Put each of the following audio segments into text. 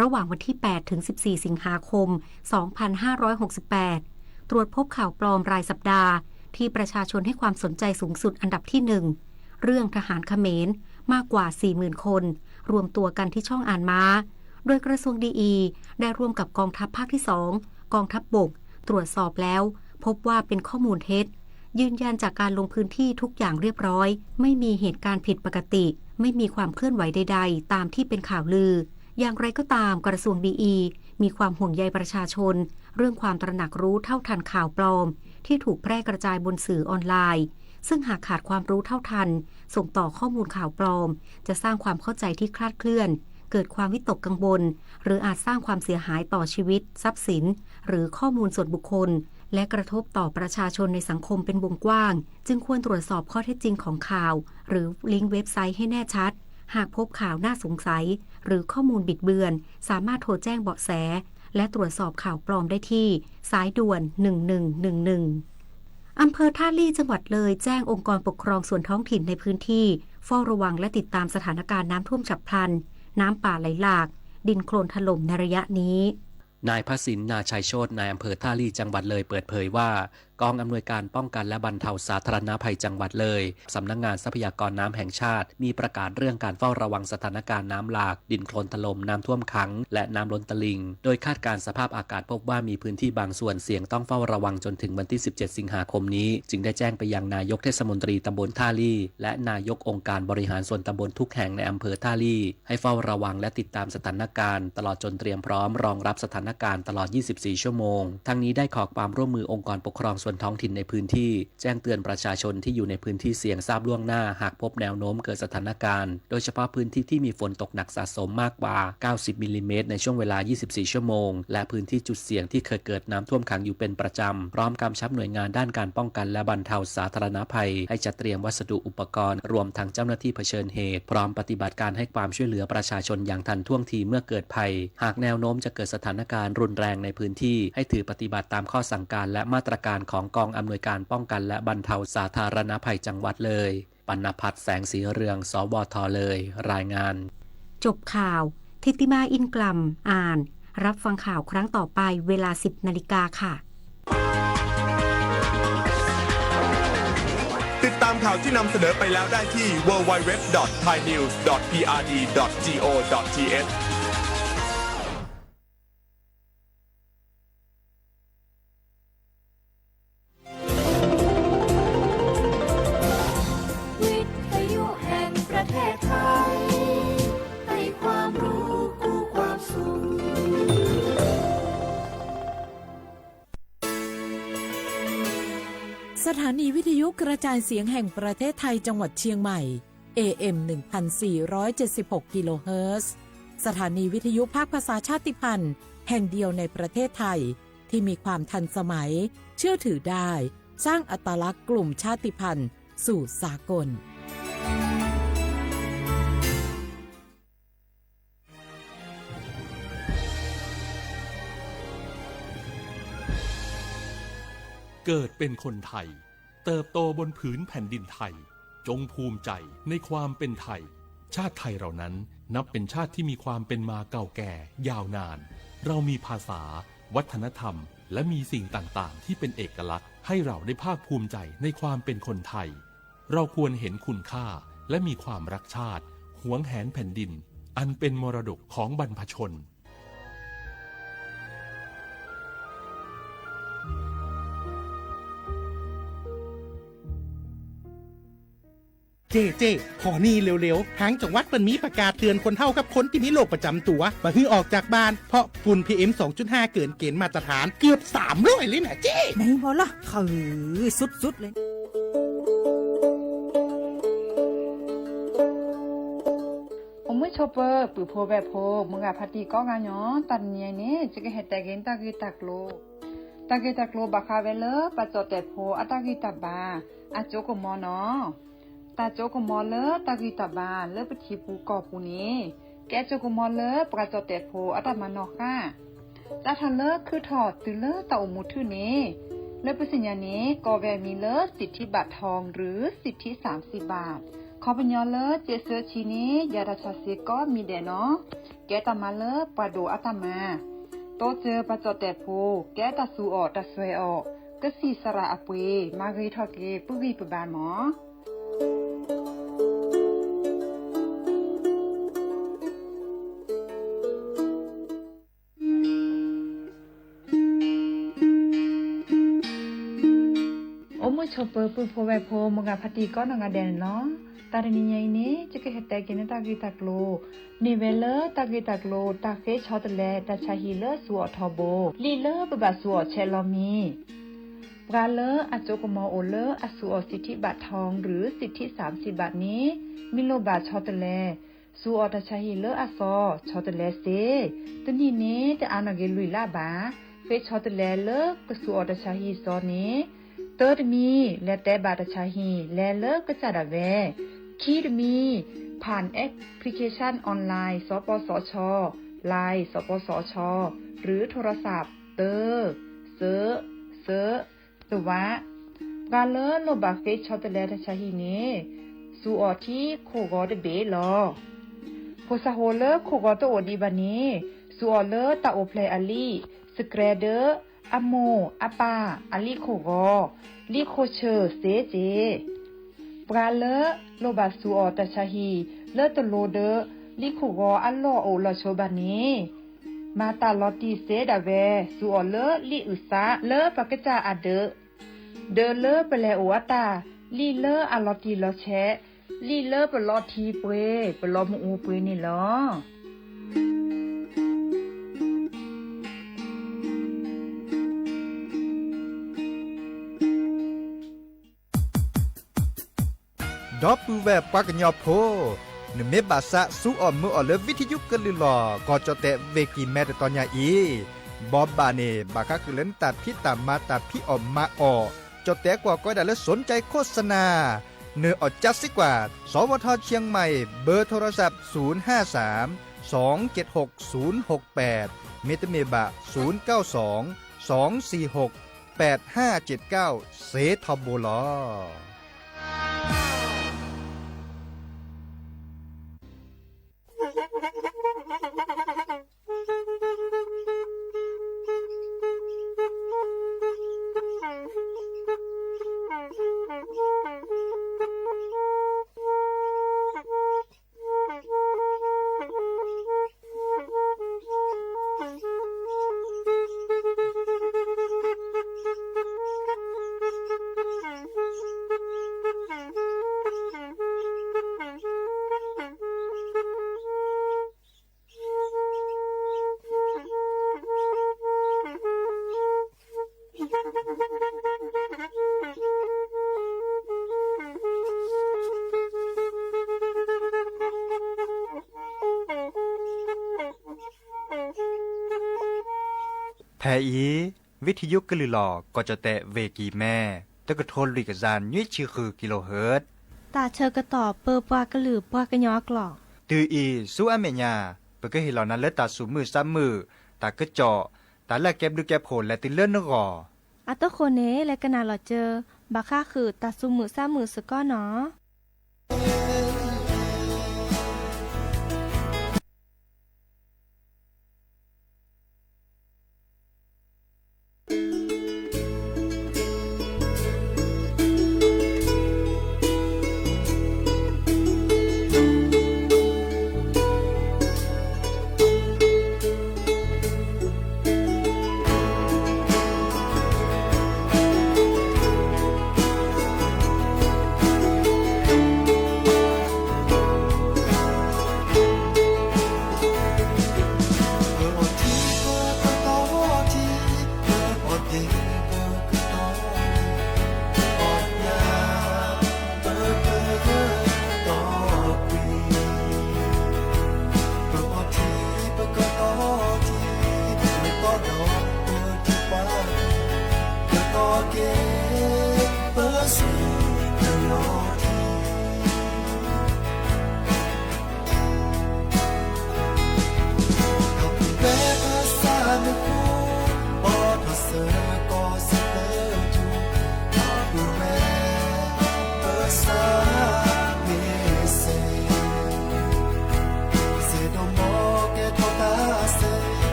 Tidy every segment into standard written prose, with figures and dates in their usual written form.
ระหว่างวันที่8ถึง14สิงหาคม2568ตรวจพบข่าวปลอมรายสัปดาห์ที่ประชาชนให้ความสนใจสูงสุดอันดับที่1เรื่องทหารเขมรมากกว่า 40,000 คนรวมตัวกันที่ช่องอ่านม้าโดยกระทรวงดีได้ร่วมกับกองทัพภาคที่2กองทัพบกตรวจสอบแล้วพบว่าเป็นข้อมูลเท็จยืนยันจากการลงพื้นที่ทุกอย่างเรียบร้อยไม่มีเหตุการณ์ผิดปกติไม่มีความเคลื่อนไหวใดๆตามที่เป็นข่าวลืออย่างไรก็ตามกระทรวงดีมีความห่วงใยประชาชนเรื่องความตระหนักรู้เท่าทันข่าวปลอมที่ถูกแพร่กระจายบนสื่อออนไลน์ซึ่งหากขาดความรู้เท่าทันส่งต่อข้อมูลข่าวปลอมจะสร้างความเข้าใจที่คลาดเคลื่อนเกิดความวิตกกังวลหรืออาจสร้างความเสียหายต่อชีวิตทรัพย์สินหรือข้อมูลส่วนบุคคลและกระทบต่อประชาชนในสังคมเป็นวงกว้างจึงควรตรวจสอบข้อเท็จจริงของข่าวหรือลิงก์เว็บไซต์ให้แน่ชัดหากพบข่าวน่าสงสัยหรือข้อมูลบิดเบือนสามารถโทรแจ้งเบาะแสและตรวจสอบข่าวปลอมได้ที่สายด่วน1111อำเภอท่าลี่จังหวัดเลยแจ้งองค์กรปกครองส่วนท้องถิ่นในพื้นที่เฝ้าระวังและติดตามสถานการณ์น้ำท่วมฉับพลันน้ำป่าไหลหลากดินโคลนถล่มในระยะนี้นายพสินนาชัยโชตินายอำเภอท่าลี่จังหวัดเลยเปิดเผยว่ากองอำนวยการป้องกันและบรรเทาสาธารณภัยจังหวัดเลยสำนักงานทรัพยากรน้ำแห่งชาติมีประกาศเรื่องการเฝ้าระวังสถานการณ์น้ำหลากดินโคลนถล่มน้ำท่วมขังและน้ำล้นตลิ่งโดยคาดการสภาพอากาศพบว่ามีพื้นที่บางส่วนเสี่ยงต้องเฝ้าระวังจนถึงวันที่17สิงหาคมนี้จึงได้แจ้งไปยังนายกเทศมนตรีตำบลท่าลี่และนายกองค์การบริหารส่วนตำบลทุกแห่งในอำเภอท่าลี่ให้เฝ้าระวังและติดตามสถานการณ์ตลอดจนเตรียมพร้อมรองรับสถานการณ์ตลอด24ชั่วโมงทั้งนี้ได้ขอความร่วมมือองค์กรปกครองส่วนท้องถิ่นในพื้นที่แจ้งเตือนประชาชนที่อยู่ในพื้นที่เสี่ยงทราบล่วงหน้าหากพบแนวโน้มเกิดสถานการณ์โดยเฉพาะพื้นที่ที่มีฝนตกหนักสะสมมากกว่า90มิลลิเมตรในช่วงเวลา24ชั่วโมงและพื้นที่จุดเสี่ยงที่เคยเกิดน้ำท่วมขังอยู่เป็นประจำพร้อมกำชับหน่วยงานด้านการป้องกันและบรรเทาสาธารณภัยให้จัดเตรียมวัสดุอุปกรณ์รวมทั้งเจ้าหน้าที่เผชิญเหตุพร้อมปฏิบัติการให้ความช่วยเหลือประชาชนอย่างทันท่วงทีเมื่อเกิดภัยหากแนวโน้มจะเกิดสถานการณ์รุนแรงในพื้นที่ให้ถือปฏิบัติตามข้อสั่งการและมาตรการของกองอำนวยการป้องกันและบรรเทาสาธารณภัยจังหวัดเลยปณภัทรแสงสีเรืองสวทเลยรายงานจบข่าวทิติมาอินกลัมอ่านรับฟังข่าวครั้งต่อไปเวลา 10 นาฬิกาค่ะติดตามข่าวที่นำเสนอไปแล้วได้ที่ www.thainews.prd.go.thสถานีวิทยุกระจายเสียงแห่งประเทศไทยจังหวัดเชียงใหม่ AM 1476 กิโลเฮิรตซ์สถานีวิทยุภาคภาษาชาติพันธุ์แห่งเดียวในประเทศไทยที่มีความทันสมัยเชื่อถือได้สร้างอัตลักษณ์กลุ่มชาติพันธุ์สู่สากลเกิดเป็นคนไทยเติบโตบนผืนแผ่นดินไทยจงภูมิใจในความเป็นไทยชาติไทยเรานั้นนับเป็นชาติที่มีความเป็นมาเก่าแก่ยาวนานเรามีภาษาวัฒนธรรมและมีสิ่งต่างๆที่เป็นเอกลักษณ์ให้เราได้ภาคภูมิใจในความเป็นคนไทยเราควรเห็นคุณค่าและมีความรักชาติหวงแหนแผ่นดินอันเป็นมรดกของบรรพชนเจ๊ขอนี่เร็วๆทางจังหวัดมันมีประกาศเตือนคนเฒ่ากับคนที่มีโรคประจำตัวบ่ให้ออกจากบ้านเพราะฝุ่น PM 2.5 เกินเกณฑ์มาตรฐานเกือบ300เลยนะเจ๊ไหนบ่ล่ะคือสุดๆเลย어머 초버 뿌포베 포 뭔가 파티 꺼가뇨 딴니에네 지게 했다긴 따기 딱로 바카벨러 빠쩌테 포 아따기 따바 아쪼고 뭐너 따쪼고 뭐러 따기 따바 러브티 부꺼부니 깨쪼고 뭐러 빠쩌테 포 아따마노카 따탈러 크터 들러 따오무투니 러브시냐니 거베미러 시티바트ทองหรือสิทธิ30 บาทขอพยอเลอเจเซอร์ชีนี้ยาราชาเซก็มีเดเนาะ แกตามาเลปะโดอัตมาโตเจอปะจอแต่โพแกตาสูออกตาสวยออกก็สีสระอปวยมาเกยทอเกปุกีปบานหมอโอ้มือชอเปอร์ปือโพแวโพมงาพัตีก็นงาแดนเนาะตาดนี้ยัยนี้จะเกเหตกินตากีตากโลนิเวลตากีตากโลตาเฟชอตแลตาชาฮีเลสัวทอโบลีเลปบาสัวเชลอมีปราเลอโจกมอโอเลอสัวสิทธิบัตรทองหรือสิทธิ30 บาทนี้มิโลบาชอตแลสัวตาชาฮีเลอซอชอตแลเซตนี้นี้จะอานาเกลุยลาบาเฟชอตแลเลกสัวตาชาฮีซอนี้เติร์ดมีและแต่บาตาชาฮีและเลิกก็จะดาเวคีดมีผ่านแอปพลิเคชันออนไลน์สปสช.ไลน์สปสช.หรือโทรศัพท์เตอร์เซอตัวกาเลโลบาเฟชชอตเลตาชาฮีเนสูออที่โคกอดเบลอโคซาโฮเลโคกอตโอดีบานีสูออเลตาโอเพลอลีสเกรเดอร์อโมอาปาอลีโคกอลีโคเชอร์เซเจปราเลโลบาสูออตาชาฮีเลตโลเดลิโคกออัลโลโอลโชบานีมาตาลอติเซดาเวสูออเลลิอุซาเลปากจาอเดเลเปเลโออตาลีเลอลอติลอแชลีเลเปลอทีเปเปลอมอูเปนี่ลอดอปูแวปากญอโพนเมบาสะสูออมมืออเลวิทยุกะลิลอกอจอเตเวกีแมตตอนยาอีบอบบาเนบาคะคือเล่นตัดพี่ตามมาตัดพี่ออมมาออจอเตกว่าก็ได้และสนใจโฆษณาเนื้ออดจัดสิกว่าสวทเชียงใหม่เบอร์โทรศัพท์053 276 068เมตเมบะ092 246 8579เซทอโบลอแพอีวิทยุกะลิลอก็จะแตะเวกีแม่ตะกะโทนลิกะจานยุ้ยชื่อคือกิโลเฮิรตซ์ตาเชอกระตอบเปอปากระหลือปากระยอกหลอกตืออีสู้อเมญาเปก็เห็นเหล่านั้นและตาสูมือซ้ำมือตากระเจาะตาละแก็บดูแก็บโผลและติเลื่อนนกออัตโคเนและกะนาหลอเจอบาค่าคือตาซุมือซ้ำมือสก้อเนาะ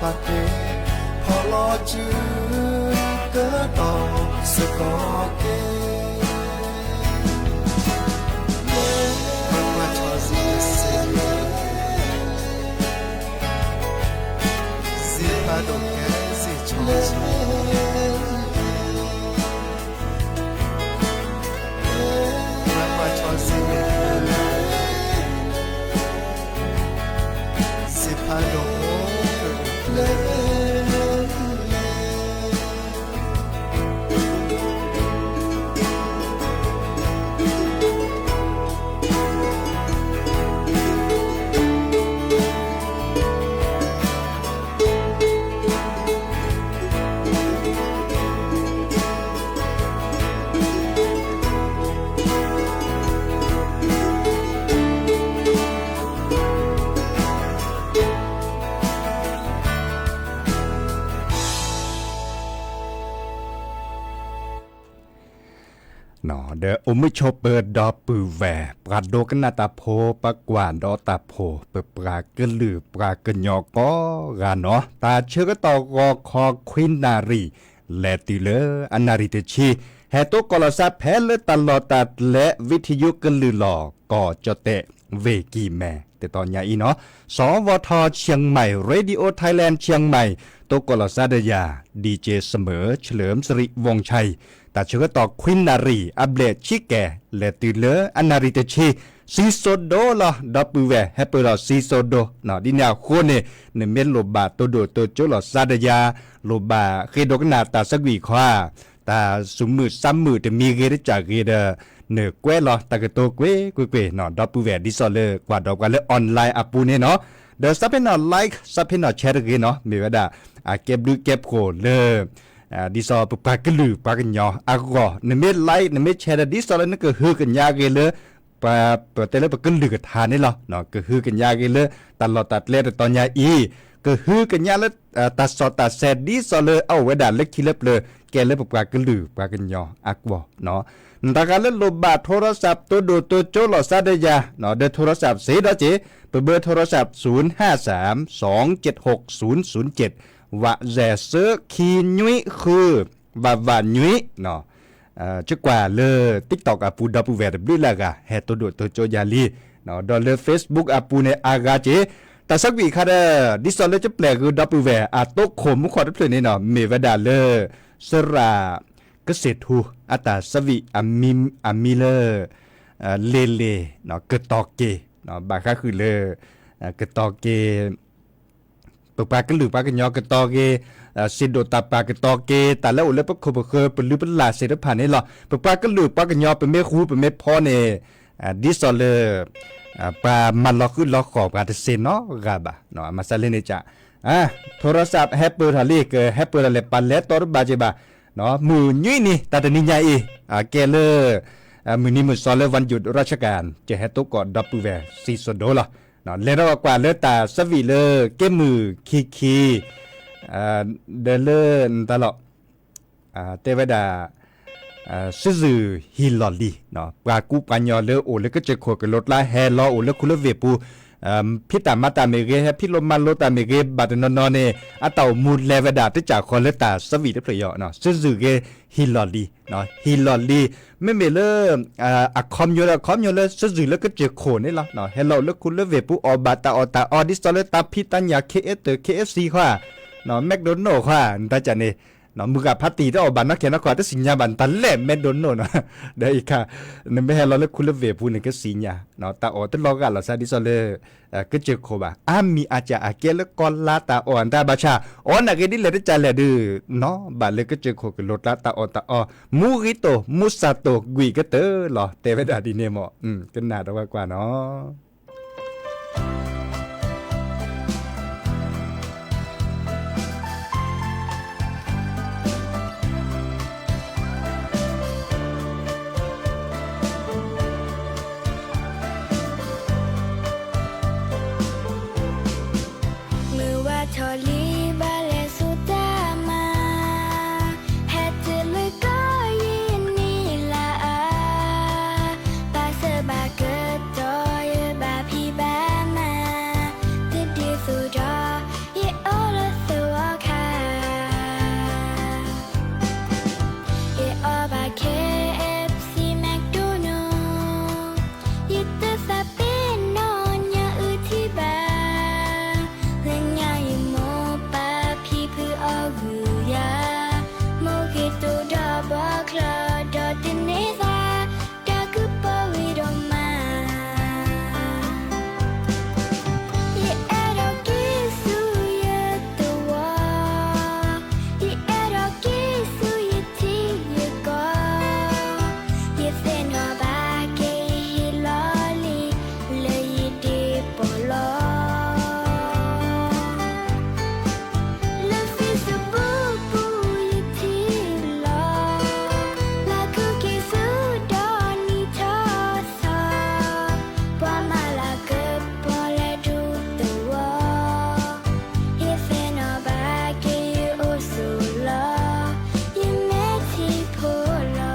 bạc kê họ lo chứ cớ tỏ sự có kê bạc qua cho gì xin gì ba đồ kê gì cho I don't know.หนอเดออุมชเปิดดอปือแวปราดโดกันนาตาโพปะกวานดอตาโพเปิดปรากระลือปรากระยอก็กาเนาะตาเชื่อก็ตอกอคอควินนารีและติเลอนาริเตชีแฮโตกอลซาแพลตลอดตัดและวิทยุกันลือหลอก็จะเตะเวกีแม่แต่ตอนใหญ่เนาะสวทเชียงใหม่เรดิโอไทยแลนด์เชียงใหม่โตกอลซาเดยาดีเจเสมอเฉลิมสิริวงชัยแต่เชื่อต่อควินนารีอัปเดตชิแกและติเลออนาริเตชีซีโซโดละดับเบิลแวแฮปเปอร์ซีโซโดเนาะดินาโคเนเนเมลโลบาโตโดโตโจลซาเดยาโลบาเคดกนาตาสักวีควาตาสุมือซ้ำมือจะมีเกดจากเกดเนกเวลอตากโตเกเนอดับเบิลแวดิซอเลกว่าดอกกันเลยออนไลน์อัปูเนเนาะเดซับเพนอไลค์ซับเพนอแชร์เกเนาะมีว่าดาเก็บดูเก็บโคเลดิซอปปากลือปากญออากอเนเมไลค์เนเมแชร์ดิซอเลนก็ฮือกันยาเกเลปะเตเลปกลือกันทานนี่หรอเนาะก็ฮือกันยาเกเลตลอดตัดเลตอนยาอีก็ฮือกันยาเลตัดสอตัดแซดดิซอเลเอาไว้ด่าเล็กคิเล็บเลยแกเลปปากลือปากญออากอเนาะตากาเลลบบาโทรศัพท์ตัวดูตัวโจลอซาเดยาเนาะเดโทรศัพท์เสดอเจเบอร์โทรศัพท์0532760007ว่าแจเซอคีนุยคือว่านุยเนาะจะกว่าเลย TikTok อาปูดับเบิลบิลากาเฮตัวดูตัวโจยาลีเนาะดอลเลอร์ Facebook อาปูในอากาเจแต่สักวีค่ะเด้อดิสอลเลจะแปลคือดับเบิลอาโตขมมุขอดเพลนี่เนาะเมวดาเลสระเกษตรทูอัตาสวีอามิเลเลเนาะกตอกเกเนาะบาค่ะคือเลกตอกเกปากกันหรือปากกันยอกระตอเกสิโดตาปากระตอเกแต่แล้วเลยปะโคบเคยเป็นลือเป็นลาเสด็จผ่านนี่หรอปากกันหรือปากกันยอเป็นเมฆูเป็นเมฆพ่อเนี่ยดิสอลเลปามันล็อกขึ้นล็อกขอบการเซนเนาะกาบะเนาะมาซาเลนจ่าโทรศัพท์แฮปเปอร์ทาลีเกแฮปเปอร์เลปันเลตอร์บาเจบะเนาะมือยุ่ยนี่ตาตนิยาอีเกเลมือนี้มือซอลเลวันหยุดราชการจะแฮตโตกอดดับเบิลแวซีโซโดละเนาะเลนกว่าเลตาสวีเลเกมือคีเดเลนตลอดเตวดาซื่อฮิลลอลีเนาะปรากูปัญญาเลโอเลก็จะขวกรถลาแฮลอโอเลคุลเวปูพิตามาตาเมเกฮพิโลมาโลตาเมเกบัดนนเนอะเต่ามูเลวดาที่จากคอเลตาสวีเดเพลยอเนาะซื่อเกฮิลลอลีเนาะฮิลลอลีไม่เมเลอะคอมโยเลซื่อแล้วก็จะโคนี่ละเนาะเฮลโลเลคุลเวปูอบาตาอตาอดิสเลตาพิตัญญาKFC ค่ะเนาะแมคโดนัลด์ค่ะตาจันนี่เนาะมือกับพัตตีที่ออกบันนักเขียนนักขวาที่สิญญาบันตันแหลมแมคโดนัลด์เนาะได้อีกค่ะนั่นไม่ให้เราเลือกคุณเลือกเวพูนก็สิญญาเนาะตาอ๋อที่เรากันเราซาดิโซเลก็เจอโคบะมีอาจจะอาเกลกอลลาตาอ่อนตาบาชาอ๋อนักเรียนเลยได้ใจเลยดื้อเนาะบัดเลยก็เจอโคกับรถลาตาอ่อนตาอ๋อมูริโตมุซาโตกุยก็เตอหรอเตเวดาดิเนโมก็น่าจะว่ากว่าเนาะบ KFC McDonald ยึดตัวสะเป็นนอนอย่าอืดที่บ้าเล่นยาอยู่โมปาพี่เพื่อเอาหือยาโมกิตูดาบาคลาดอดินเนซาดากุปวิโรมาเยเอโรกิสุเยตัวเยเอโรกิสุเยที่เยกอเยเซนวาบาเกฮิลอลีเลยดีปอลอLe fils de Boubou yitila La cookie sudani tasa Pama la kepole dutua Yefena bagi usula Yemeti pola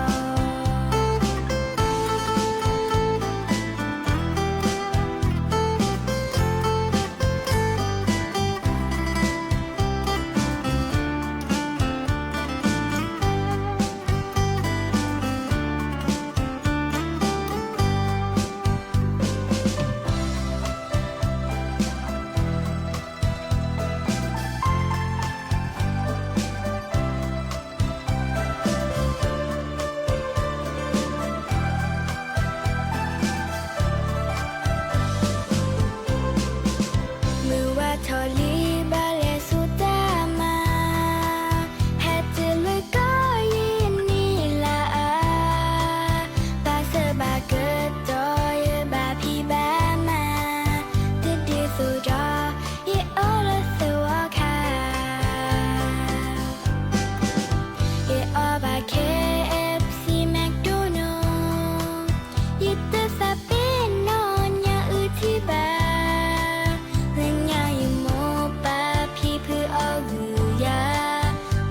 มือว่าทอลีบาเลสุตามาแฮตจะเลยก็ยินนี่ละอาบาเซบาเกิดจอยบาพี่บามาติดดีสุดาเยโอละสวาคาเยโอบา KFC McDonald ยึดตัวสะเป็นนอนอย่าอืดที่บ้าเล่นยาอยู่โมปาพี่เพื่อเอาหือยา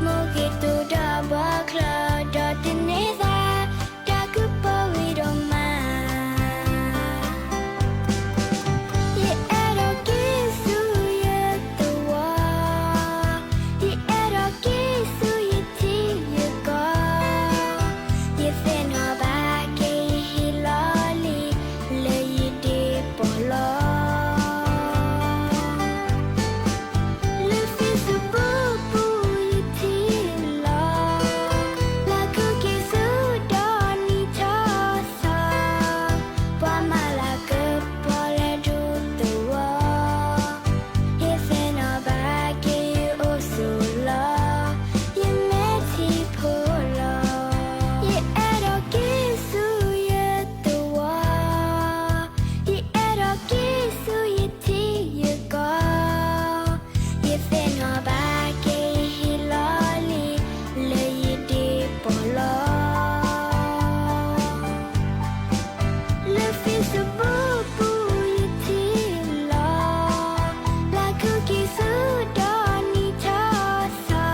โมกิตูดาบาคลาดอดินเนซาดากุปวิโรมาเยเอโรกิสุเยตัวเยเอโรกิสุเยที่เยกอเยเซนวาบาเกฮิลอลีเลยดีปอลอLe fils de Boubou yitila La cookie sudani tasa Pama la kepole dutua Yefena bagi usula Yemeti pola Ye eroki su ye tua Ye eroki su ye ti ye go Ye fena bagi hilali le di polo Le fils de Boubou yitila La cookie sudani tasa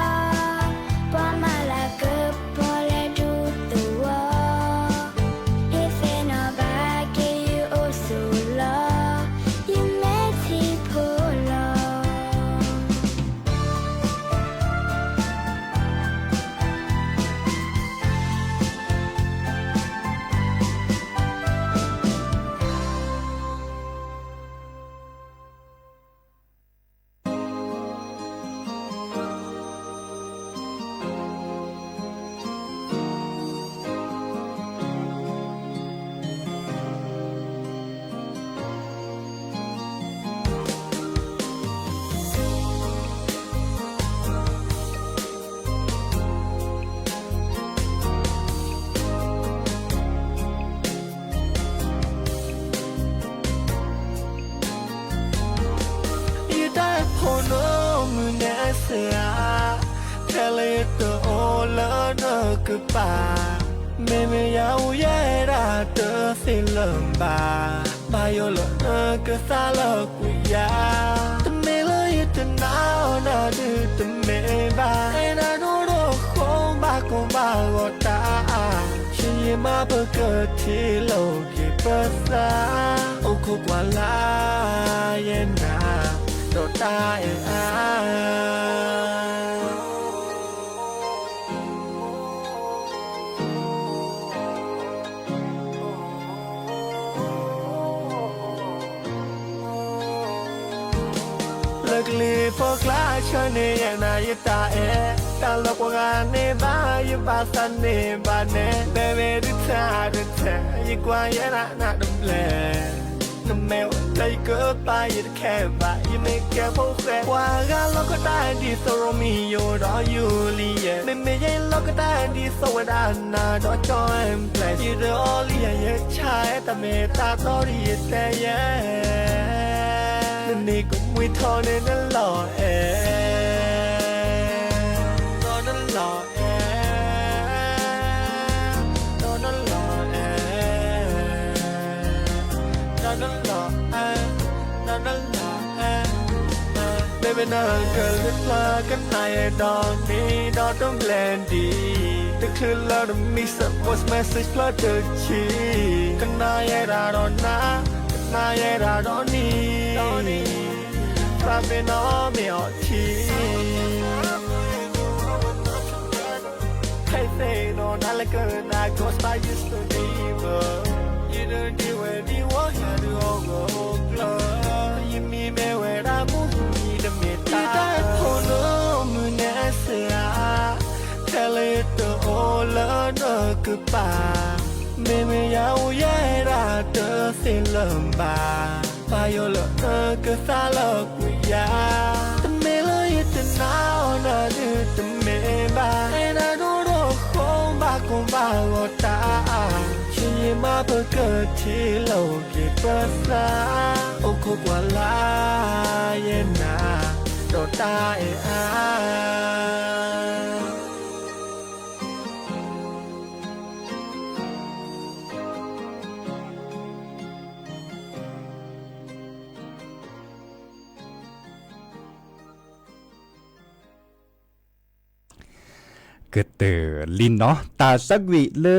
Pama la kepole dutua Yefena bagi usula Yemeti pola me me ya uye ra te silamba ba yo lo ke sa lo ku ya te me lo ye te na na de te me ba na no ro ko ba go ta shin ye ma ba ke ti lo ke pa sa o ko kwa la ye na do ta e a พวกลาชนเนี่ยนายตาตลกงานในบ้านอยู่บ้านสันในบ้านเนี่ยเบเบดิท่าดิท่ายิ่งกว่าเยอะนะดมเลยน้ำแมวใจเกิดไปยิ่งแค่บ่ายยิ่งไม่แก่พวกแก่ว่ากันเราก็ได้ดีสโรมีโยรออยู่ลีเย่ไม่ใช่เราก็ได้ดีสวัสดานาดอจอยเพลย์ที่เรอลีเย่ชายแต่เมตตาตอรีแต่เย่นี่ก็ไม่ทอเนี่ยนั่นหล่อนั่นหล่อนั่นหล่อนั่นหล่อนั่นหล่อไม่เป็นอะไรกันเลยพลากันในดอกนี้ดอกต้องแลนดีแต่คือเราต้องมีสัก voice message พลาดเจอชีกันนายราดอนนะนายราดอนนี้พระเป็นน้องไม่อดทีให้เซ่นอนอะไรก็น่า cause I used to be you don't do it you want to do all go you me me where I move me the me ta phono munesa tell it to all no goodbye me me ya ya ra to sin lamba pa yo lo ke sa lo ku ya te me lo it now na do te me ba na do do khom ba kon ba go ta chi ma ba ke ti lo ke pa sa o ko kwa la ye na do ta e aเกิดเตอลินเนาะตาสักวิเลอ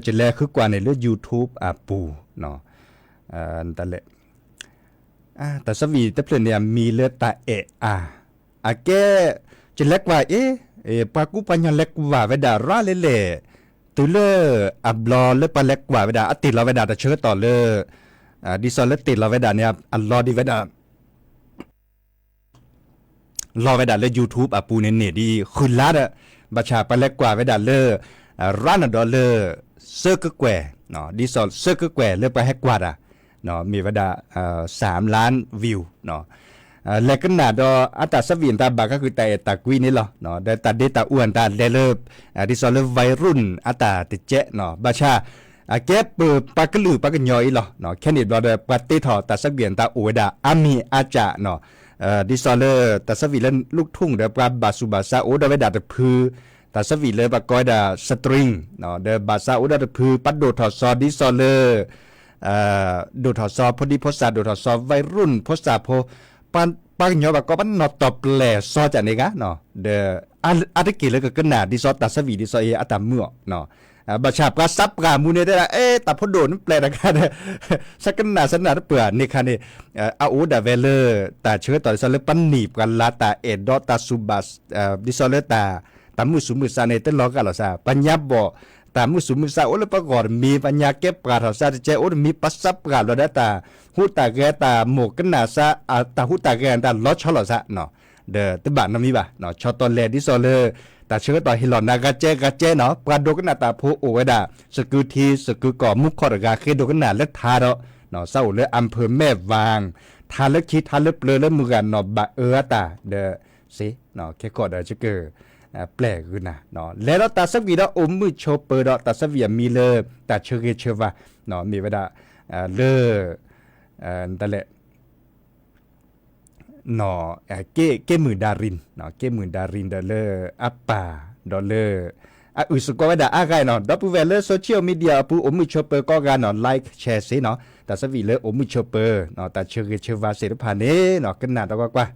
จะแลคือกว่าในเลือ YouTube ปูเนาะแต่ละแต่สักวิแต่เพิ่นเนี่ยมีเลือตาแกจะเล็กว่าปากูปัญญาเล็กว่าเวดาราเล่ตุเลอบลอเลปาเล็กว่าเวดาติดเราเวดาตะเชิดต่อเลดิซอลเลติดเราเวดาเนี่ยอัลลอดิเวดารอเวดาเลย YouTube ปูเน็ตดีขึ้นลาดบัชาปาเล็กกว่าเวดาเลร้านดอลเลเซอร์กแควเนาะดิซอลเซอร์กแควเลไปให้กว่าเนาะมีเวดา3 ล้านวิวเนาะและก็นาดอัตราสวินตาบาก็คือแต่ตะกุยนี่หรอเนาะแต่ตาเดตาอ้วนตาเลเลดิซอลวัยรุ่นอัตราติเจเนาะบัชาแกเปิดปากลือปากย่อยหรอเนาะแค่นี้เราได้ปฏิทอตาสวินตาอวดาอามีอาจาเนาะดิซอลเลอร์ตาสวีเลนลูกทุ่งเดปราบาสุบาซาโอดาเวดาตะพือตาสวีเลปากอยดาสตริงเนาะเดบาซาโอดาตะพือปัดโดทอซอดิซอลเลอร์โดทอซอพอดีพอซาโดทอซอวัยรุ่นพอซาโพปังยอบากปันนอตอบแลซอจันเองะเนาะเดอาตะกิเลก็กนาดิซอตาสวีดิซอเออะตาเมื่อเนาะบัชาปราซับกามูเนได้ละตาพอโดนแปลนะกันสักนาสนาเปื่อนี่คันนี่อาอูดาเวเลอร์ตาเชื้อต่อดิซอเลปันนีบกันลาตาดอตาสุบัสดิซอเลตามุสุมุสาเนตลอกันหรอซาปัญญาบ่ตามุสุมุสาโอเลปะกอดมีปัญญาเก็บปราทอซาเจโอมีปัสซับกาลอดาตาหูตาแกตาหมกกันนาซาตาหูตาแกตาลอชอลอซาเนาะเดตบานนำมีบ่เนาะชอตอแลดิซอเลแต่เชื่อต่อฮิลอนนากาเจเนาะปราดกันนาตาโพโอเวดาสกุทีสกุก่อมุขคอรกาเคดกันนาเล็ทาเนาะเศร้าเลอำเภอแม่วางทาเล็คิดทาเล็เปลือเล็มือกันเนาะบะตาเดสิเนาะแค่กอดจะเกิดแปลกขึ้นนะเนาะแล้วตาสวีดอมมือโชเปอร์ตาสวีมีเลแต่เชื่อว่าเนาะมีเวดาเลแต่ละเนาะเกมือดารินเนาะเกมือดารินเดลเลอร์อัปปาดอลเลอร์อุสกว่าดาไกเนาะดับเวลเลอร์โซเชียลมีเดียปูอมมือโชเปอร์ก็กันเนาะไลค์แชร์สิเนาะแต่สวีเลออมมือโชเปอร์เนาะแต่เชื่อว่าเสร็จผ่านนี้เนาะกันหนาตะกว่า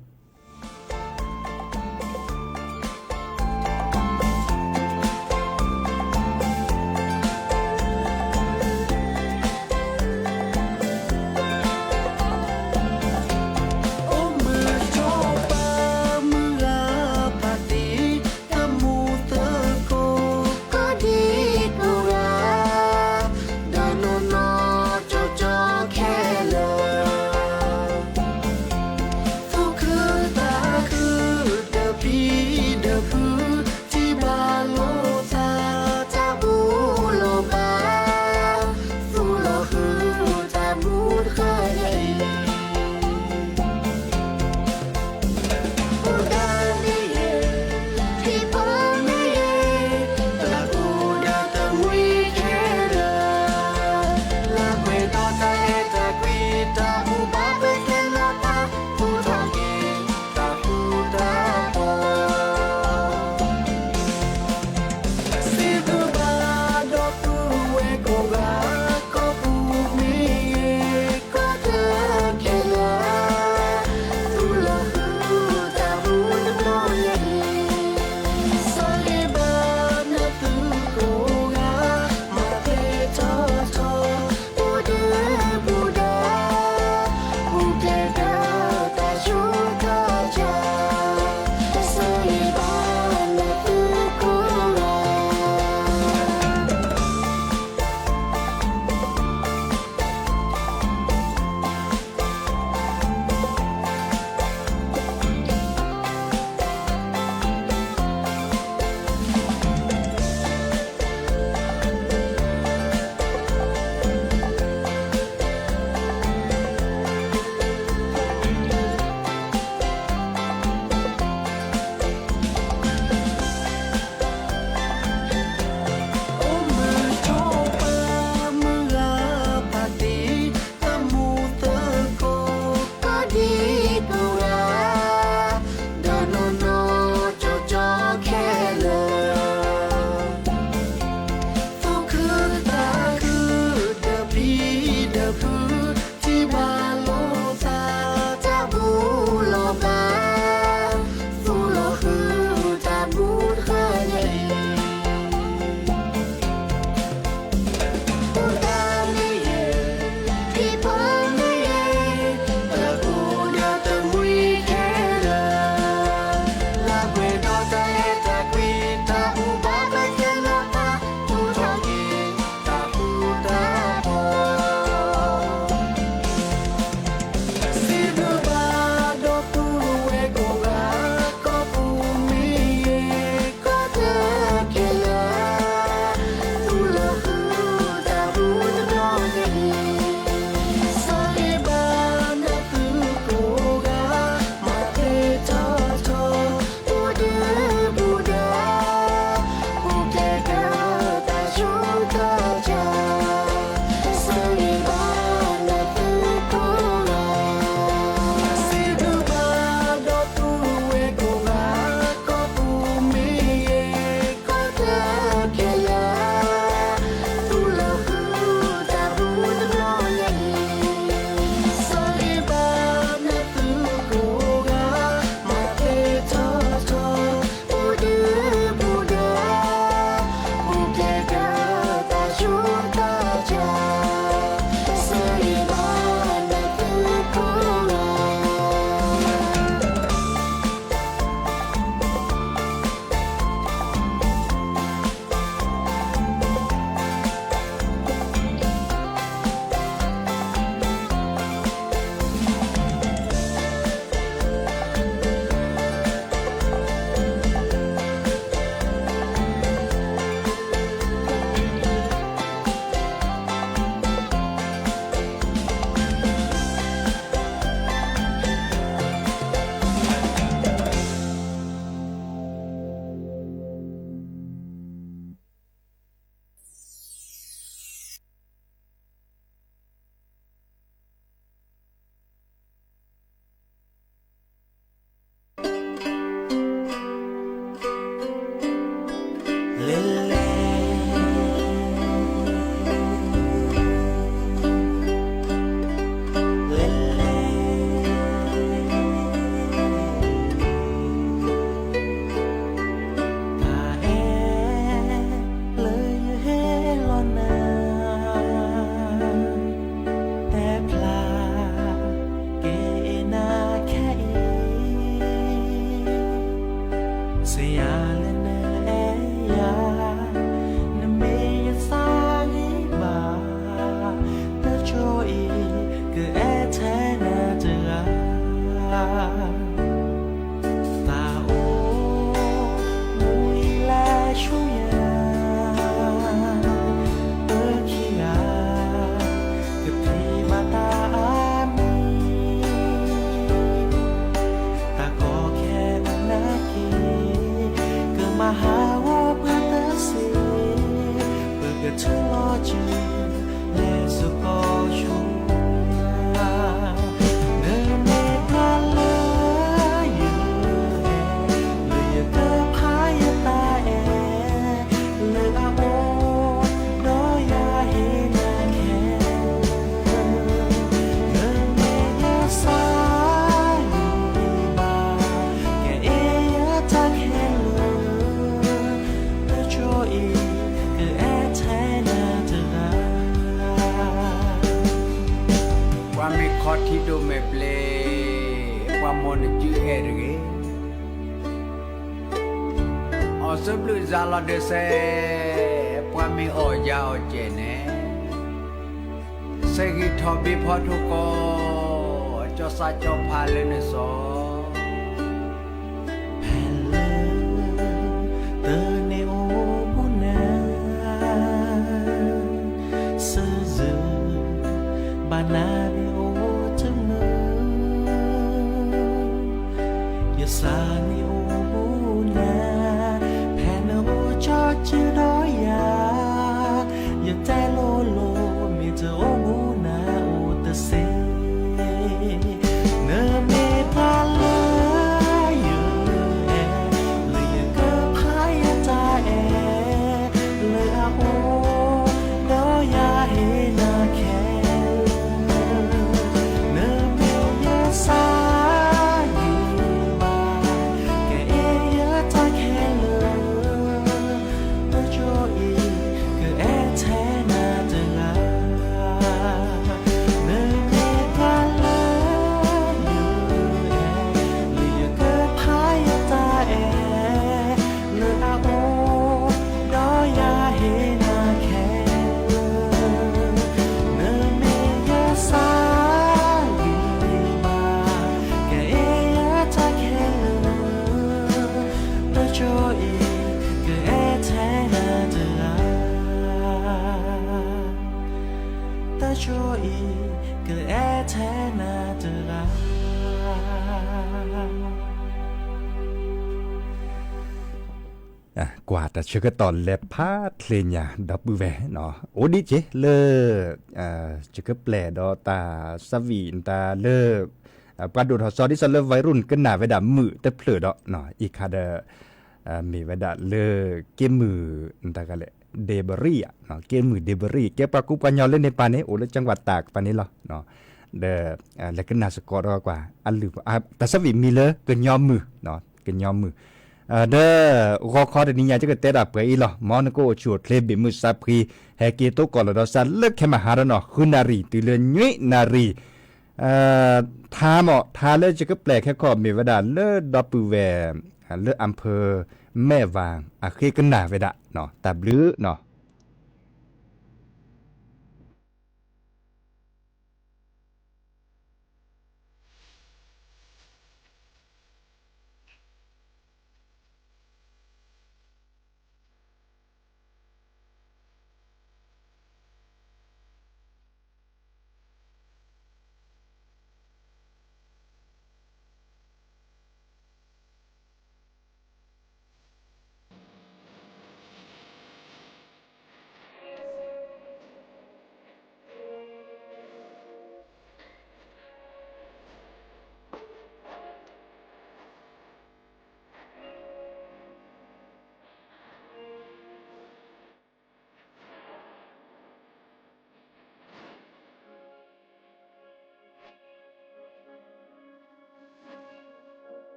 อที่ดูไม่เปลความมนจื้อเอรเกออสบลูซาลอเดเซความมีออยาวเจเนเซกิทอบิพอทุกโกจอซาจอพาเลนโซเตอเนโอบุนาเซซบานาเนโอจมือยาซาเนโอบุนาแพนโอชอจืดอยาอย่าใจโลโลมีเจอโอบุนาโอตะเซเนเมพาลาอยู่เอเลยกะพายตาเอเลยอาโอดอยาเฮนาแคเนเมยาซาอยู่มาแกเอยาตาแคเลเนโจอีกะเอแทนาเตงาเนเมพาลาอยู่เอเลยกะพายตาเอเลยอาโอดอยาเฮนาแคเนเมยาซาอยู่มาแกเอยาตาแคเลเนโจอีกะเอแทนาเตงาตาโจอีกะเอแทนาเตงา กว่าแต่เชื่อก็ตอนแลพาเพลงยาดับเบิลแวเนาะโอ้ดิเจเลเชื่อก็แปลดอตาสวีนตาเลปราดูทอซอดิสเลวัยรุ่นก็หนาเวดามือแต่เผลอดอเนาะอีกคาเดมีเวดาเลเกมมือตากะเลเดเบอรี่เนาะเกมมือเดเบอรี่แกปรากุปัญญาเล่นในปานนี้โอ้แล้วจังหวัดตากปานนี้เหรอเนาะแล้วก็น่าสกอรอกว่าอันลืมแต่สวีมีเลก็ยอมมือเนาะก็ยอมมือเด้อขอเดนี้ยจะก็เตดับไปอีหรอมอนก็ชวดเคลบิมุสาพรีแฮกีโตก่อนแล้วซะเลิกแค่มาหาเนาะคุณนารีตุเลญุยนารีทาหมอทาเลจะก็แปลแค่ขอมีเวลาเลดับเบิลแวเลอำเภอแม่วางเคกันหนาเวดาเนาะตับลือเนาะ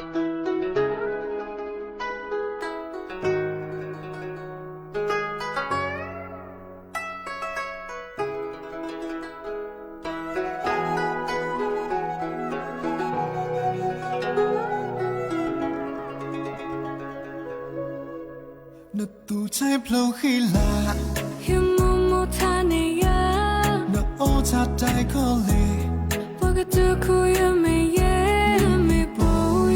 Nụ tù trái plau khi lạ Hiu mô mô tha nê ya Nụ ô chát trái khó lì Bô gà tù khu yu mê ye Mê bố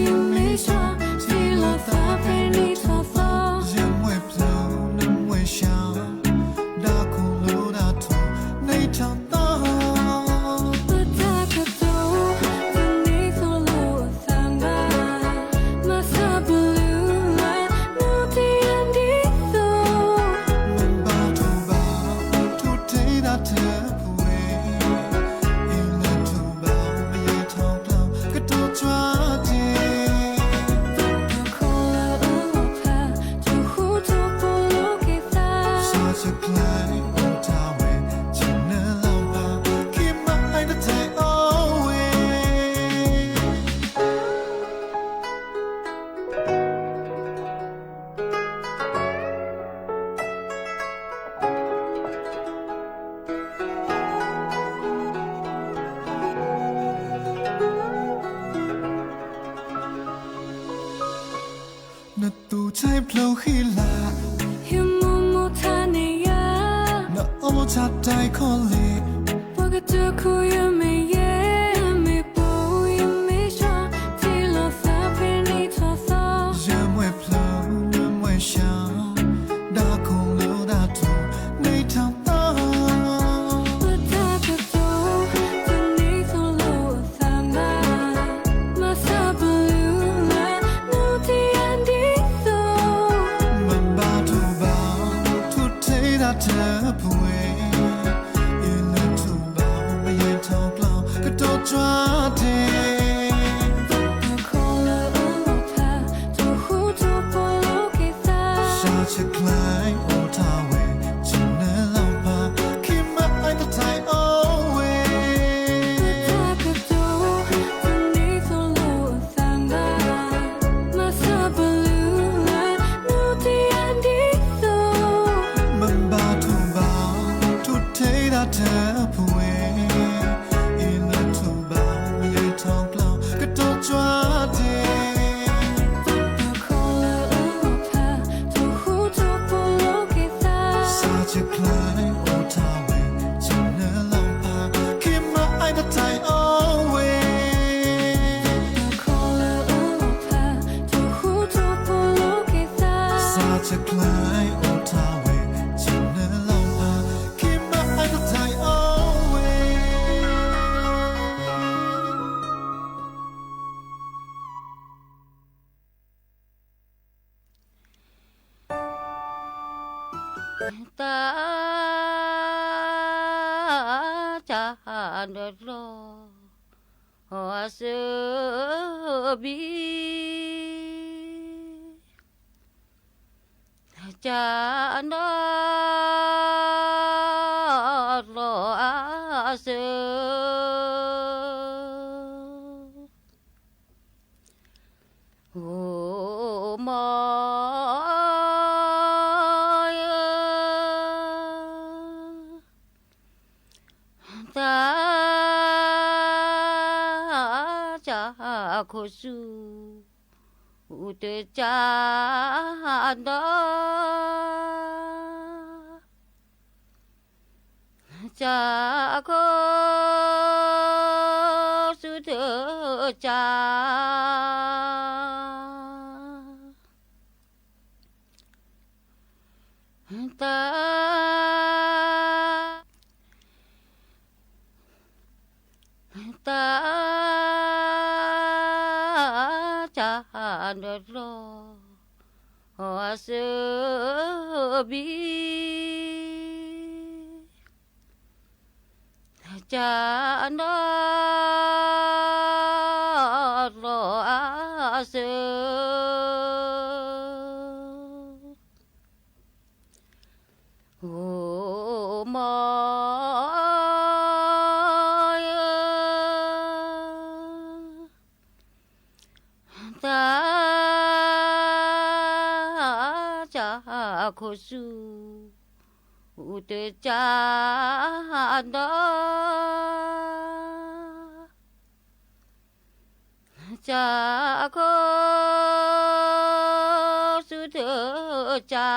yu mê cho Thì lo phá phê ni thô thô Riêng ngoài plau nằm ngoài sao Đã cùng lưu đã thù Này chào tao Bơ ta cơ tố Tân ni thô lô tham ba Mà sa bù lưu la Nô tì ăn đi thô Mình ba thù bao Thù thế đã thơ quê Yêu là thù bao Mà yêu thong lâu Cái thù chua chê Khô là ư ngọc hà Thù hú thô bố lô kê ta Sao chắc lại ôm thao về Chỉ nỡ lòng bao Khi mà anh đã thấy away Nụ tù trái plau khi lạ Hiu mô mô tha nê ya Nụ ô chát trái khó lì Bô gà tù khu yu mê ye Mê bố yu mê cho Thì lo phá phê ni thô thô Riêng ngoài plau nằm ngoài sao Đã cùng lưu đã thù Này thao tao Bơ ta cơ tố Tân ni thô lô tham ba Mà sa bù lưu la Nô tì ăn đi thô Mình ba thù bao Thù thế đã thơ quê Yêu là thù bao Mà yêu thong lâu Cái thù chua chê Khô là ư ngọc hà Thù hú thô bố lô kê ta Sao chắc lại ôm thao về Chỉ nỡ lòng bao Khi mà anh đã thấy away Ta cơ tố Tân ni thô lô tham ba Mà sa bù lưu la Nô tì ăn đi thô Mình ba thù bao Thù thế đã thơ quê Yêu là thù bao Mà yêu thong lâu Cái thù chua chê Khô là ư ngọc hà Thù hú thô bố lô kê ta Sao chắc lại ôm thao về Chỉ nỡ lòng bao Khi mà anh đã thấy away Khô là ư ngọc hà Thù hú thô bố lô kê ta Sao chắc lại ôm thao về Chỉ nỡ lòng bao Khi mà anh đã thấy away ta cha được lo hoa sơ bi cha nó lo sơ ô mơ ta cha khổ su te cha đó cha khổ su te cha ta ta cha được lo hoa sơ bi cha nó lo sơ ô mơ ta โคสูอุตจานดาจาโคสุเถจา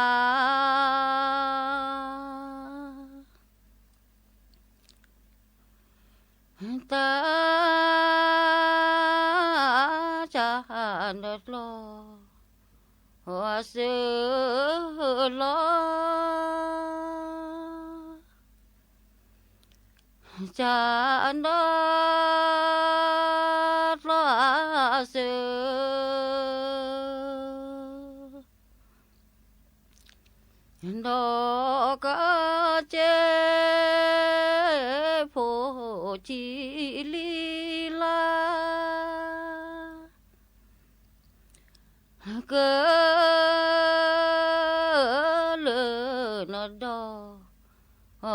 ตาจานดลอหัวเสือลอจานดลอเสือดอกเจโพจิลีลาเกลนดอ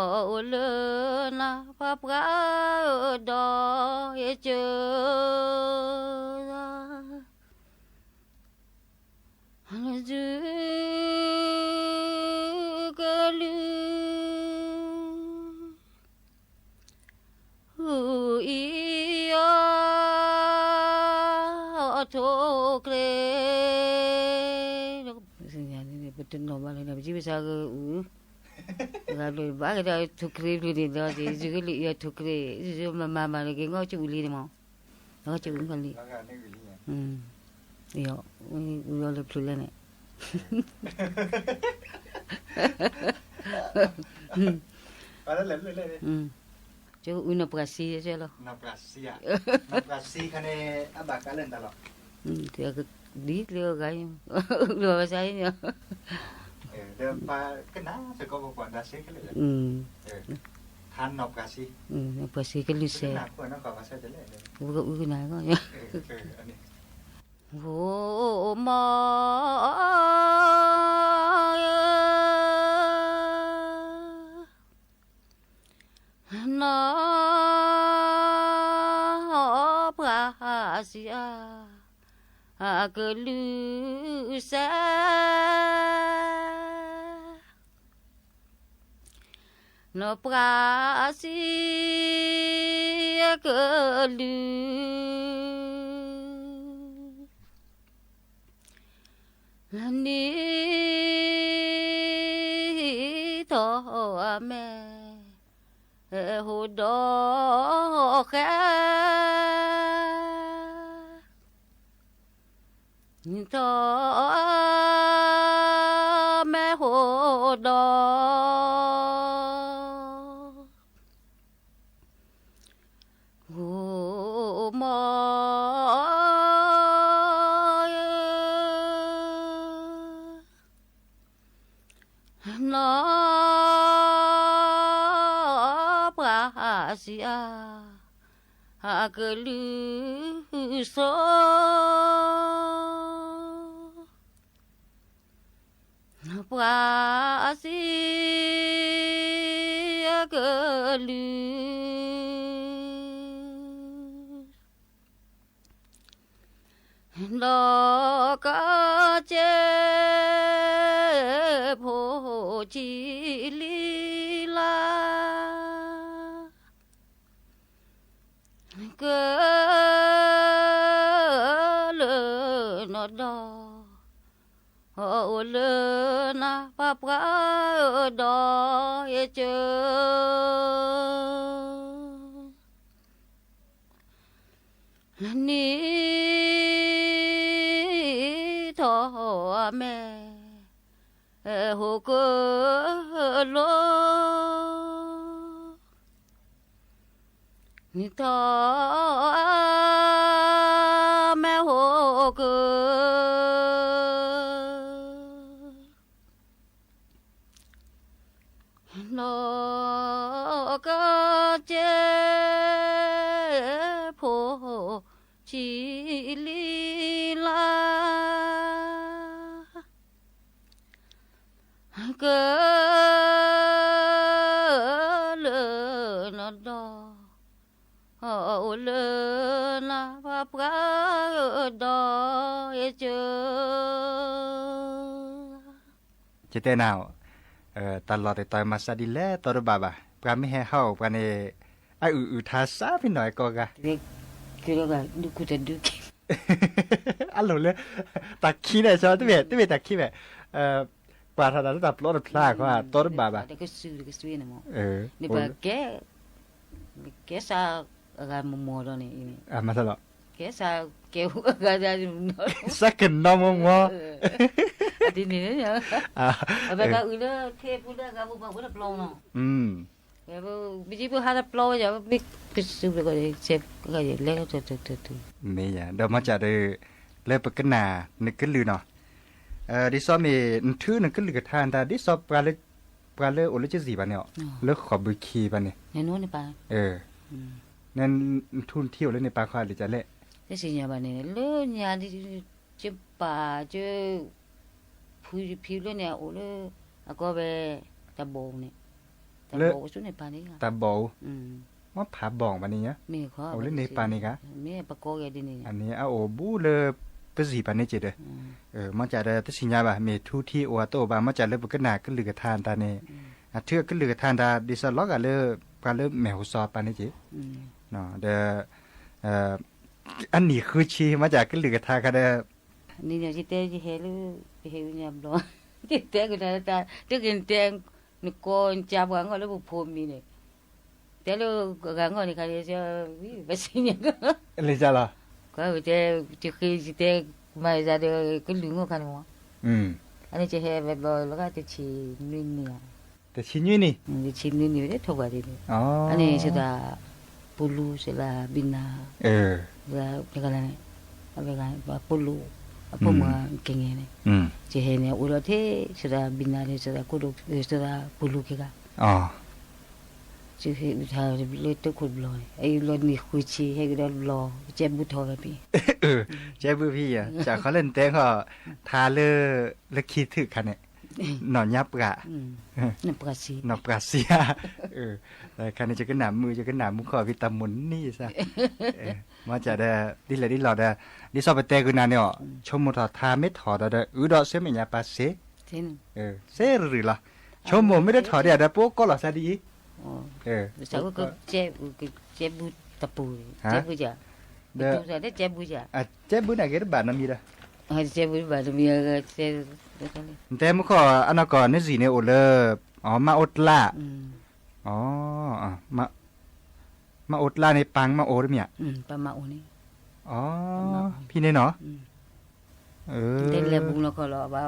เลนะพับกาดอเจจูกลือียโทเครbetul normal ni biji bisa ke kalau bagi dah tukre dulu ni dah juga li ya tukre juga mama lagi ngau cu uli ni mau ngau cu kali yo ulo le plule ni Pada le cu una prasi je lo Naprasi ya Naprasi kane abak kalen talo dia đi lừa cái lừa sai nhá Dia pa kena seko ko anda se kele Than naprasi naprasi ke lu se Kena ko na ka sa tele u na ko nhá vô ma na prasia kelusa no prasi kelu ni to me hồ đó kha to mẹ hồ đó hồ mơ nó prasia keluso prasia kelus lo ka che pho chi li la cơ lơ nó đo lơ na pháp gã đo ye chơ ni thọ mẹ hồ cơ lô ni thọ mẹ hồ cơ nó có chế phô chỉ li la cơ lơ nó đo lơ na pháp gã đo ye chơ จะเตนาวตลอดแต่ต่อยมาซาดิแลตอรบาบะปราไม่ให้เฮาปราเนไออือทาซาพี่หน่อยก็กะ คือก็ดูกูจะดู อันหลเลยตักขี้เนี่ยใช่มั้ยตัวเบตักขี้แบบปราธนาตับรถพลาก็ตอรบาบะแต่ก็ซื้อนะมั้ง นี่ ปะแกซากะมอๆนี่มาซะละแกซาแกกะจะ สักกันน้องงอดินี่เนี่ยอะแบบอือเลเทปูเลกะบ่บ่ปลองเนาะแบบบิจิบ่หาปลองจะบิกซื้อก็เจ็บก็เล็กตัวเมียเดี๋ยวมาจะได้เล่ปกันนานึกขึ้นลือเนาะดิซอมีทื่อนึกขึ้นลือกระทานแต่ดิซอปลาเลโอเลจิสีปะเนี่ยเลิกขอบุคีปะเนี่ยในโน่นนี่ปะนั่นทุนเที่ยวเล่นในปลาควายหรือจะเละแต่สิญาบะเนี่ยเลิญญาดิจิป่าจะผิวเลยเนี่ยโอ้เลยอะก็เบตะโบเนี่ยตะโบสุดในปานี่ค่ะตะโบว่าผาบ่องปะนี่เนี่ยเอาเล่นในปานี่กะมีปะโกแกดินี่อันนี้เอาโอบูเลยไปสีปานี่เจเด้มันจะได้แต่สิญาบะมีทุที่โอโตบามันจะเลิกปกันนาก็ลือกระทานตาเนี่ยเทือกก็ลือกระทานตาดิซอล็อกอะเลยปลาเลยแมวซอปานี่เจเนาะเดอันนี้คือชีมาจากก็ลือกระทานกันเด้นี่เนี่ยจิเตจิเฮลูเฮญาบลอจิเตก็ได้ตาตึกเตงนโกนจับกันก็เลยบ่พมีเนี่ยแต่ลูกกันก็นี่ค่ะจะไปสิเนี่ยก็เลยจ้ะล่ะก็จะคือจิเตมาจะได้ก็ลืมกันว่าอันนี้จะเฮแบบแล้วก็จะชีนี่เนี่ยแต่ชีนี่นี่ชีนี่นี่ได้ทุกวันนี้อ๋ออันนี้สุดาปูลูสุดาบินาแล้วอะไรอะไรกันปูลูapa mah kengene jehene urate sudah binare sudah kudu sudah bulu kega jehe uthar le to khud bloy ai lo ni khuchi he ga lo je bu tho ga pi je bu pi ya ja kha len te kho tha le khi thự khan ne no nyap ga no prasi no prasi khan ne je cái namมือje cái nam mu kho vi tam mun ni saมาจะได้ดิเลยดิหลอดได้ดิสอบไปเตะกันนะเนี่ยชมมถอทาไม่ถอดได้ดอกเสียไม่ยาปาเสเสหรือล่ะชมไม่ได้ถอดเดี๋ยวได้ปุ๊กก็หล่อซะดีแต่ก็เจ็บบุตะปูเจ็บบุจ้ะเดี๋ยวได้เจ็บบุจ้ะเจ็บบุไหนกันบ้านน้ำมีละเจ็บบุบ้านน้ำมีก็เจ็บแต่เมื่อก่อนอันนั้นก่อนนี่สิเนี่ยโอเลมาอดละมาอดลาในปังมาโอหรือเนี่ยปะมาโอนี่อ๋อพี่เนี่ยเนาะเดลบุงแล้วก็รอว่า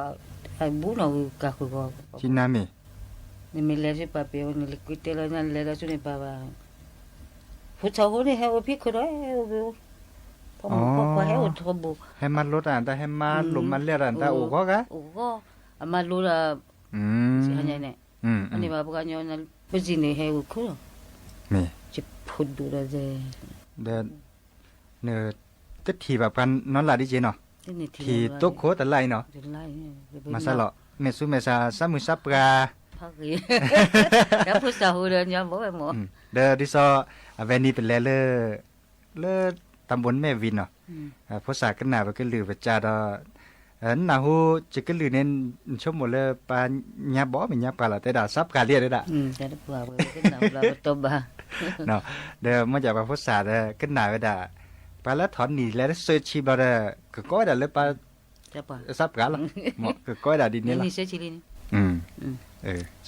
ไอ้บุเรากะคือก็ชินามินี่มีเลสิปะเปียวนี่ลิควิดเตลนั่นเลละสุนี่ปะว่าผู้ชายคนนี้ให้ว่าพี่คือได้พอพอให้อดทนบุให้มันลดแต่ให้มันลมมันเลียนแต่โอ้ก็กะโอ้ก็มารู้ละสิหันยังเนี่ยอันนี้ว่าพวกอันนั้นเป็นสิ่งที่ให้คือนี่จะพูดดูได้เดินเนื้อตึกทีแบบกันนอนหลับดีเจเนาะทีโต๊ะโคตรไรเนาะมาซะหรอเมซูเมซาซามุซับกาพักอีแล้วพูดสาวเดินยังบอกไปหมดเดอดิซอเวนีเป็นเลตำบลแม่วินเนาะภาษากันหนาไปก็ลือไปจ่าดอนาหูจะก็ลือเน้นชั่วโมงเลยปาญาบ่มีญาปลาละแต่ด่าซับกาเรียได้ด่าแต่ได้ปลาไปก็หนาปลาตัวบ้าเนาะเดี๋ยวมาจากภาษาเด้ก็หนาไปด่าปลาละถอนหนีแล้วเสิร์ชชีบเราเด้ก็ก้อยด่าเลยปลาซับกาละหมดก็ก้อยด่าดินนี่ละนี่เสิร์ชชีลีนี่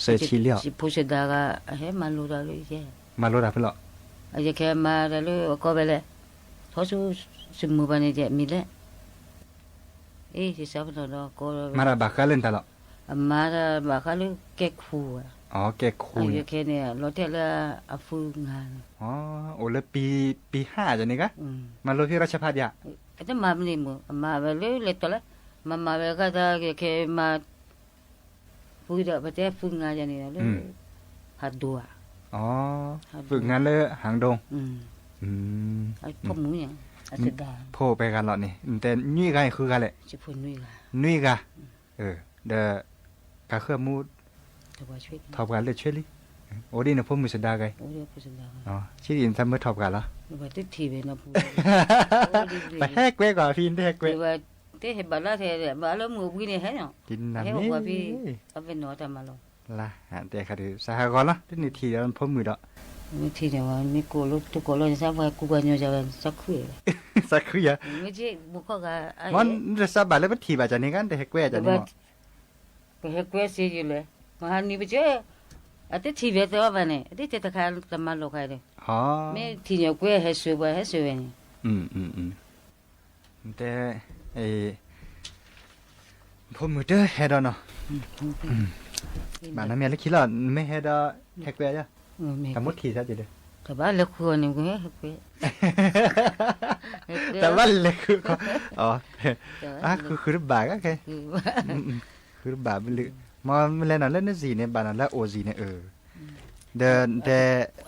เสิร์ชชีเลี้ยวผู้เสดาก็เฮ้มาลูดาเลยใช่มาลูดาเพื่อหรอไอ้แค่มาเลยก็ไปเลยท้อสู้สมุบันเนี่ยมีเลยที่สาวเราก็มาราบาคาเล่นตลอดมาราบาคาเล่นแก่คู่อ๋อแก่คู่แค่เนี่ยเราเท่าละฟูงานอ๋อโอ้แล้วปี5จะนี่กะมาโลที่ราชพัฒน์ยะแต่มาไม่หมดมาเลยตัวละมาก็จะแค่มาฟูเดประเทศฟูงานอย่างนี้เลยหัดดัวอ๋อฝึกงานเลยหางดงไอ้พวกมึงเนี่ยโผล่ไปกันหรอนี่แต่นุ่ยกันคือกันแหละจะพูดนุ่ยกันเดกะเครื่องมูดทอบกันเลยช่วยลิโอ้ดีนะพวกมือสดาไงอ๋อชื่ออินทำเมื่อทอบกันเหรอว่าติดทีเวนะพูดไปแฮกเว้ก่อนพี่แฮกเว้ว่า te he bala the bala mu pi ne he no กินน้ำ he นี่ wa pi ave no ta ma lo ล่ะแต่ค่ะสหกรณ์ล่ะนี่ทีแล้วพ่อมือดอก mi thi ne wa mi ko lo tu ko lo sa wa ku ga nyo ja sa khu ye สักคืออ่ะ mi je bu ko ga มันจะสบายแล้วมันทีบาจานี้กันแต่แกว่จานี้ ko he kwe se ji le ma ha ni bi je ate thi be to ba ne ate te ta kha ta ma lo kha de อ๋อ me thi ne kwe he su ba he su ne แต่ไอ้พ่อมือเด้อเฮ็ดเนาะบ้านนั้นแม่เลยคิดแล้วไม่เฮ็ดแฮกแว่จ้ะทั้งหมดทีซะจิเด้อ ta ba le khu ne ko he kwe แต่ว่าเลยคืออ๋อคือบาก็แค่คือบาไปเลยมันเล่นนั่นเล่นสีเนี่ยบ้านนั้นแล้วโอซีเนี่ยเดินแต่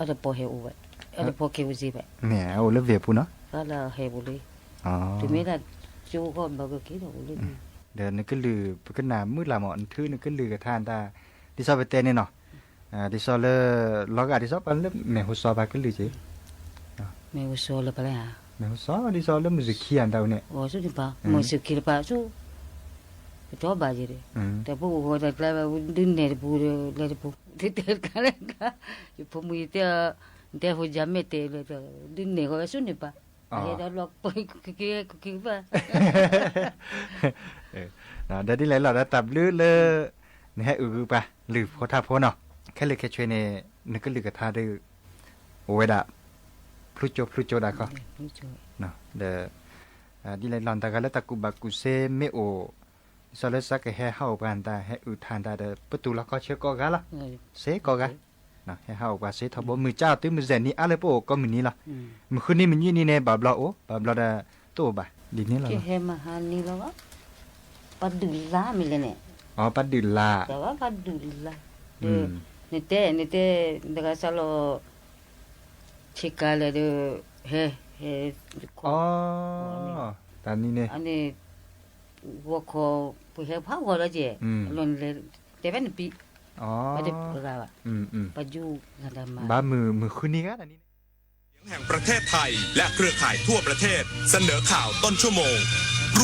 ada po he u ba ada po ke u zi ba แหมโอเลเวียพูเนาะ ka la he bu le อ๋อ tu me da chu ko ba ko ki do le เดินนึกก็ลือก็น้ำมืดละหมอนทื่อนึกก็ลือกับท่านตาดิซอไปเต้นนี่เนาะดิซอเลล็อกดิซอปันเลแม่ฮูซอbaก็ลือจิ me u so le pa la แม่ฮูซอดิซอเลมุสิคีอันดาวเนี่ย o so di pa mo se ki pa so to ba ji de te bu ho da kla ba din ne bu le bu te te ka le ka yu po mu te ho ja me te le din ne ko so ne pa ai da lo po ki ba นะเดี๋ยวนี้เราได้ตับลือเลยนะฮะปะหรือโพธาโพเนาะแค่เลยแค่ช่วยเนี่ยนึกก็ลือกับท่าดื้อโอ้ยดาพลุโจดาก็เนาะเดี๋ยวดีเลยลอนตากันแล้วตะกุบักกุเซไม่โอสารสักแห่เฮาปานตาแห่อุทานตาเดประตูแล้วก็เชื่อก็กันละเสก็กันนะแห่เฮาว่าเสทบมือเจ้าตื้อมือแสนนี้อะไรโปก็มือนี้ละมือคืนนี้มันยี่นี่เนี่ยบาบลาโอบาบลาดาโตบ่าดีนี่ละ ke he ma ha ni lo padula mi le ne อ๋อปัดดุลา ta ba padula de ne te de ga sa lo chika le de he อ๋อตอนนี้เนี่ย ane wo ko pu he pha wo la je lon le te ben pi อ๋อ ba de ga ba pa ju ga da ma บ้ามือคืนนี้กันอันนี้ แห่งประเทศไทยและเครือข่ายทั่วประเทศเสนอข่าวต้นชั่วโมง